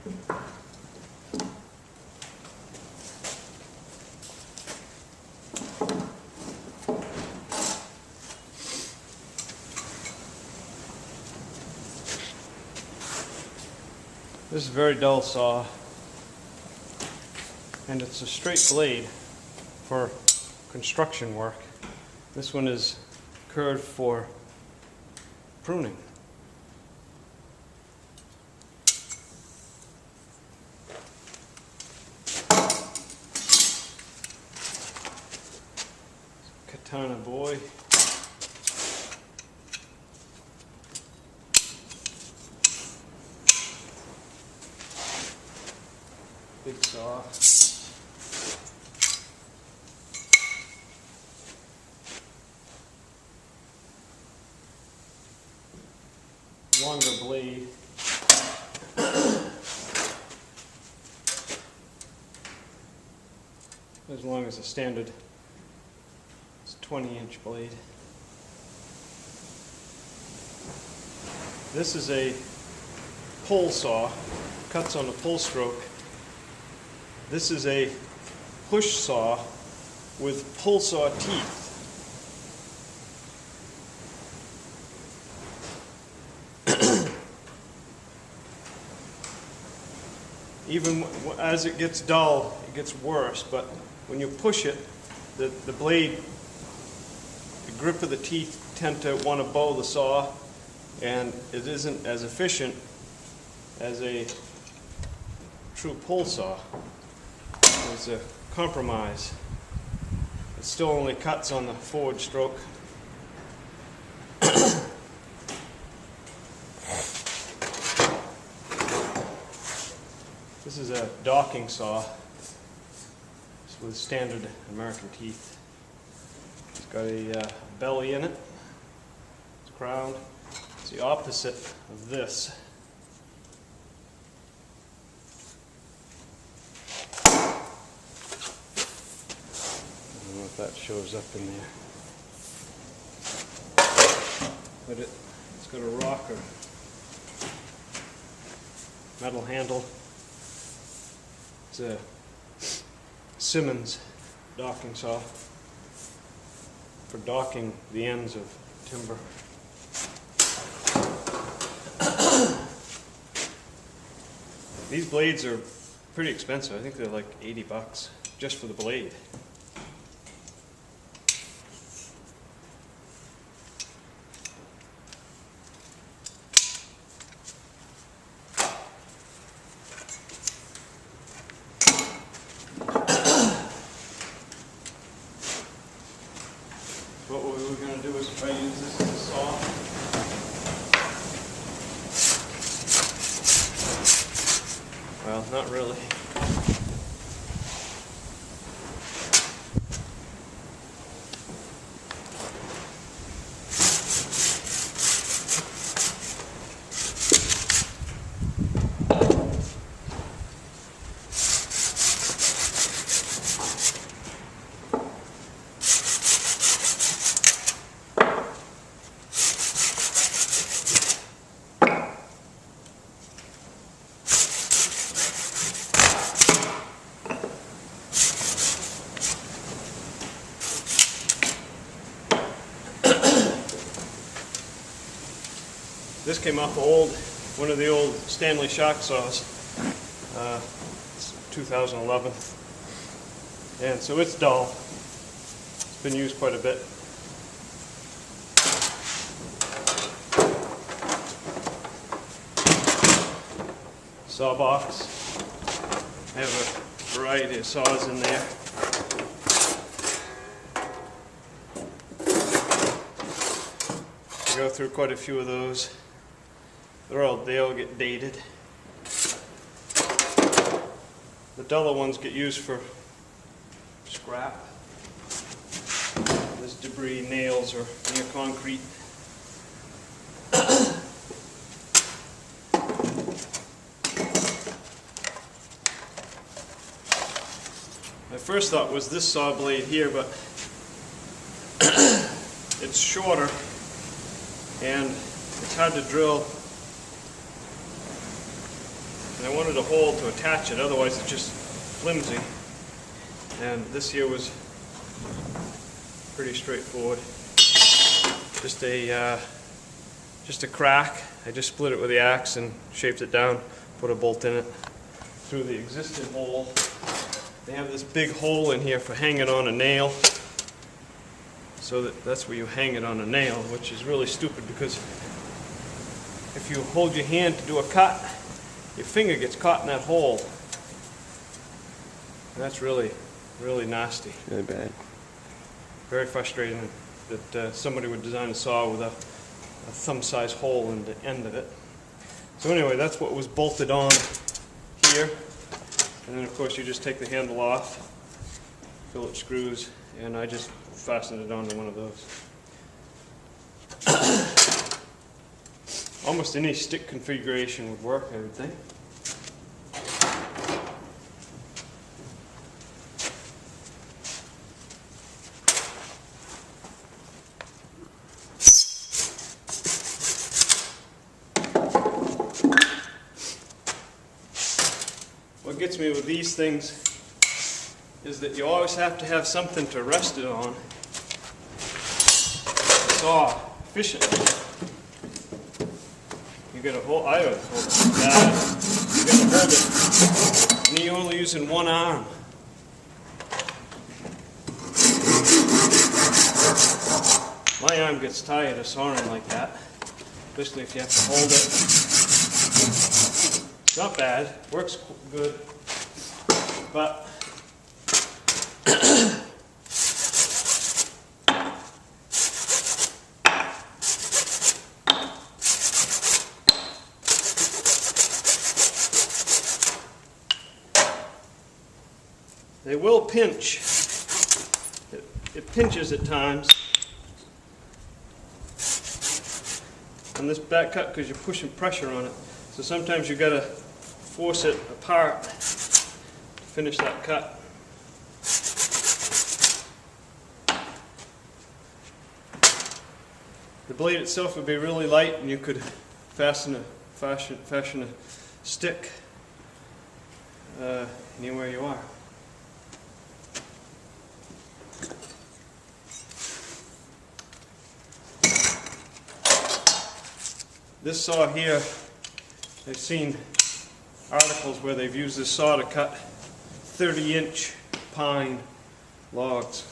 This is a very dull saw, and it's a straight blade for construction work. This one is curved for pruning. Katana boy. Big saw. Longer blade. As long as a standard 20-inch blade. This is a pull saw, cuts on the pull stroke. This is a push saw with pull saw teeth. Even as it gets dull, it gets worse, but when you push it, the blade, the grip of the teeth tend to want to bow the saw, and it isn't as efficient as a true pull saw. It's a compromise. It still only cuts on the forward stroke. This is a docking saw. It's with standard American teeth. It's got a belly in it. It's crowned. It's the opposite of this. I don't know if that shows up in there. But it's got a rocker. Metal handle. It's a Simmons docking saw for docking the ends of timber. These blades are pretty expensive. I think they're like $80 just for the blade. What we were going to do is try to use this as a saw. Well, not really. This came off one of the old Stanley Shock saws. It's 2011. And so it's dull. It's been used quite a bit. Saw box. I have a variety of saws in there. I go through quite a few of those. They all get dated. The duller ones get used for scrap. There's debris, nails, or near concrete. My first thought was this saw blade here, but it's shorter and it's hard to drill. and I wanted a hole to attach it, otherwise it's just flimsy. And this here was pretty straightforward. Just a crack. I just split it with the axe and shaped it down, put a bolt in it through the existing hole. They have this big hole in here for hanging on a nail, so that's where you hang it on a nail, which is really stupid because if you hold your hand to do a cut, your finger gets caught in that hole. And that's really, really nasty. Really bad. Very frustrating that somebody would design a saw with a thumb-sized hole in the end of it. So anyway, that's what was bolted on here. And then of course you just take the handle off, Phillips screws, and I just fastened it onto one of those. Almost any stick configuration would work, I would think. What gets me with these things is that you always have to have something to rest it on to saw efficiently. You gotta hold, I always hold it like that. You gotta hold it, and you're only using one arm. My arm gets tired of sawing like that, especially if you have to hold it. Not bad, works good, but they will pinch. It pinches at times on this back cut because you're pushing pressure on it. So sometimes you've got to force it apart to finish that cut. The blade itself would be really light, and you could fashion a stick anywhere you are. This saw here, I've seen articles where they've used this saw to cut 30-inch pine logs.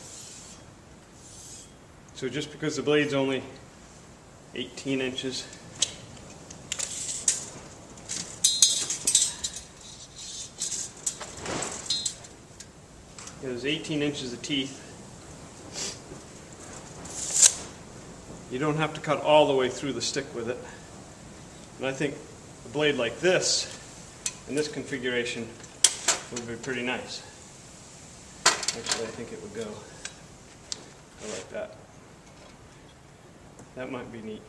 So just because the blade's only 18 inches, there's 18 inches of teeth. You don't have to cut all the way through the stick with it. And I think a blade like this, in this configuration, would be pretty nice. Actually, I think it would go. I like that. That might be neat.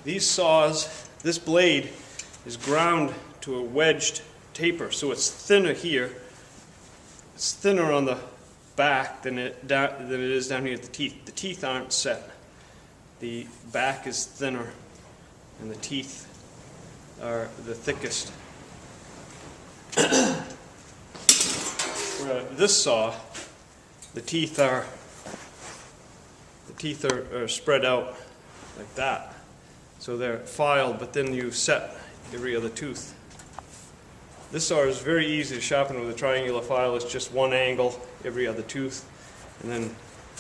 These saws, this blade is ground to a wedged taper, so it's thinner here. It's thinner on the back than it is down here at the teeth. The teeth aren't set. The back is thinner, and the teeth are the thickest. This saw, the teeth are spread out like that, so they're filed, but then you set every other tooth. This saw is very easy to sharpen with a triangular file. It's just one angle every other tooth, and then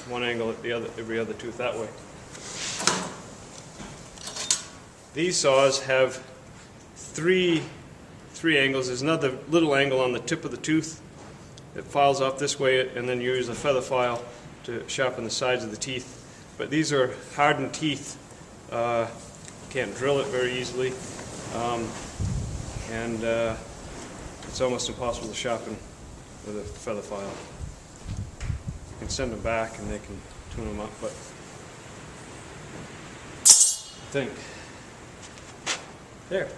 one angle at every other tooth that way. These saws have three angles. There's another little angle on the tip of the tooth that files off this way, and then you use a feather file to sharpen the sides of the teeth. But these are hardened teeth. Can't drill it very easily, and it's almost impossible to sharpen with a feather file. You can send them back and they can tune them up, but I think there.